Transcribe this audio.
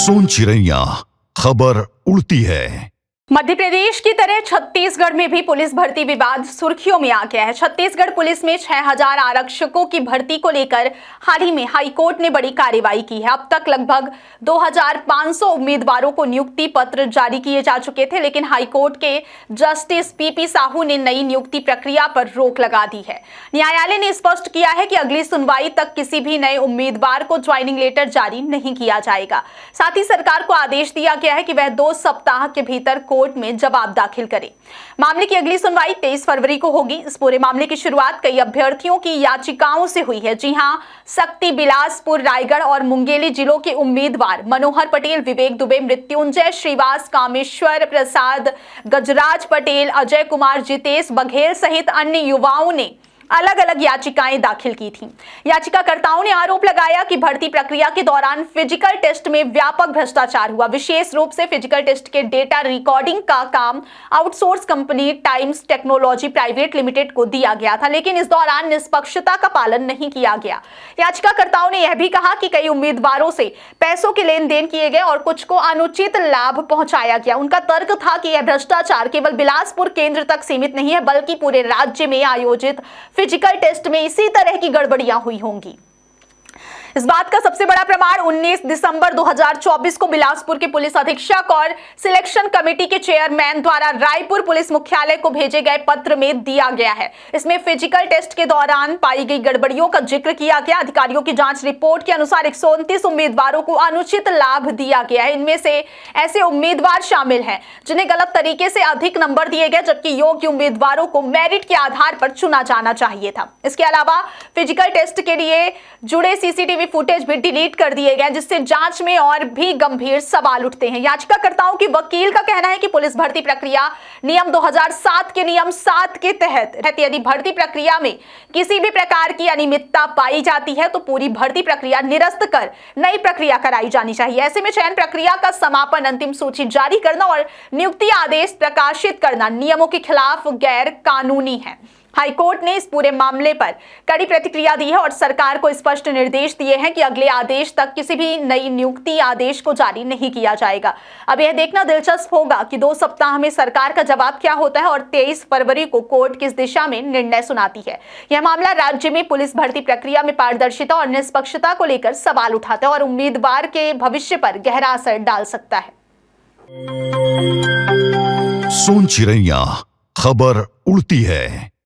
सोन चिड़ैया खबर उड़ती है। मध्य प्रदेश की तरह छत्तीसगढ़ में भी पुलिस भर्ती विवाद सुर्खियों में आ गया है। छत्तीसगढ़ पुलिस में 6000 आरक्षकों की भर्ती को लेकर हाल ही में हाईकोर्ट ने बड़ी कार्रवाई की है। अब तक लगभग 2500 उम्मीदवारों को नियुक्ति पत्र जारी किए जा चुके थे, लेकिन हाईकोर्ट के जस्टिस पीपी साहू ने नई नियुक्ति प्रक्रिया पर रोक लगा दी है। न्यायालय ने स्पष्ट किया है कि अगली सुनवाई तक किसी भी नए उम्मीदवार को ज्वाइनिंग लेटर जारी नहीं किया जाएगा। साथ ही सरकार को आदेश दिया गया है कि वह 2 सप्ताह के भीतर कोर्ट में जवाब दाखिल करे। मामले की अगली सुनवाई 23 फरवरी को होगी। इस पूरे मामले की शुरुआत कई अभ्यर्थियों की याचिकाओं से हुई है। जी हां, शक्ति, बिलासपुर, रायगढ़ और मुंगेली जिलों के उम्मीदवार मनोहर पटेल, विवेक दुबे, मृत्युंजय श्रीवास, कामेश्वर प्रसाद, गजराज पटेल, अजय कुमार, जितेश बघेल सहित अन्य युवाओं ने अलग अलग याचिकाएं दाखिल की थी। याचिकाकर्ताओं ने आरोप लगाया कि भर्ती प्रक्रिया के दौरान फिजिकल टेस्ट में व्यापक भ्रष्टाचार हुआ। विशेष रूप से फिजिकल टेस्ट के डेटा रिकॉर्डिंग का काम outsource company times technology private limited को दिया गया था, लेकिन इस दौरान निष्पक्षता का पालन नहीं किया गया। याचिकाकर्ताओं ने यह भी कहा कि कई उम्मीदवारों से पैसों के लेन देन किए गए और कुछ को अनुचित लाभ पहुंचाया गया। उनका तर्क था कि यह भ्रष्टाचार केवल बिलासपुर केंद्र तक सीमित नहीं है, बल्कि पूरे राज्य में आयोजित फिजिकल टेस्ट में इसी तरह की गड़बड़ियां हुई होंगी। इस बात का सबसे बड़ा प्रमाण 19 दिसंबर 2024 को बिलासपुर के पुलिस अधीक्षक और सिलेक्शन कमेटी के चेयरमैन द्वारा रायपुर पुलिस मुख्यालय को भेजे गए पत्र में दिया गया है। इसमें फिजिकल टेस्ट के दौरान पाई गई गड़बड़ियों का जिक्र किया गया। अधिकारियों की जांच रिपोर्ट के अनुसार 129 उम्मीदवारों को अनुचित लाभ दिया गया है। इनमें से ऐसे उम्मीदवार शामिल हैं जिन्हें गलत तरीके से अधिक नंबर दिए गए, जबकि योग्य उम्मीदवारों को मेरिट के आधार पर चुना जाना चाहिए था। इसके अलावा फिजिकल टेस्ट के लिए जुड़े सीसीटीवी फुटेज भी डिलीट कर दिए गए, जिससे जांच में और भी गंभीर सवाल उठते हैं। याचिकाकर्ताओं की वकील का कहना है कि पुलिस भर्ती प्रक्रिया नियम 2007 के नियम 7 के तहत यदि भर्ती प्रक्रिया में किसी भी प्रकार की अनियमितता पाई जाती है तो पूरी भर्ती प्रक्रिया निरस्त कर नई प्रक्रिया कराई जानी चाहिए। ऐसे में चयन प्रक्रिया का समापन, अंतिम सूची जारी करना और नियुक्ति आदेश प्रकाशित करना नियमों के खिलाफ गैर कानूनी है। हाईकोर्ट ने इस पूरे मामले पर कड़ी प्रतिक्रिया दी है और सरकार को स्पष्ट निर्देश दिए हैं कि अगले आदेश तक किसी भी नई नियुक्ति आदेश को जारी नहीं किया जाएगा। अब यह देखना दिलचस्प होगा कि 2 सप्ताह में सरकार का जवाब क्या होता है और 23 फरवरी को कोर्ट किस दिशा में निर्णय सुनाती है। यह मामला राज्य में पुलिस भर्ती प्रक्रिया में पारदर्शिता और निष्पक्षता को लेकर सवाल उठाता है और उम्मीदवार के भविष्य पर गहरा असर डाल सकता है। सोन चिड़ैया खबर उड़ती है।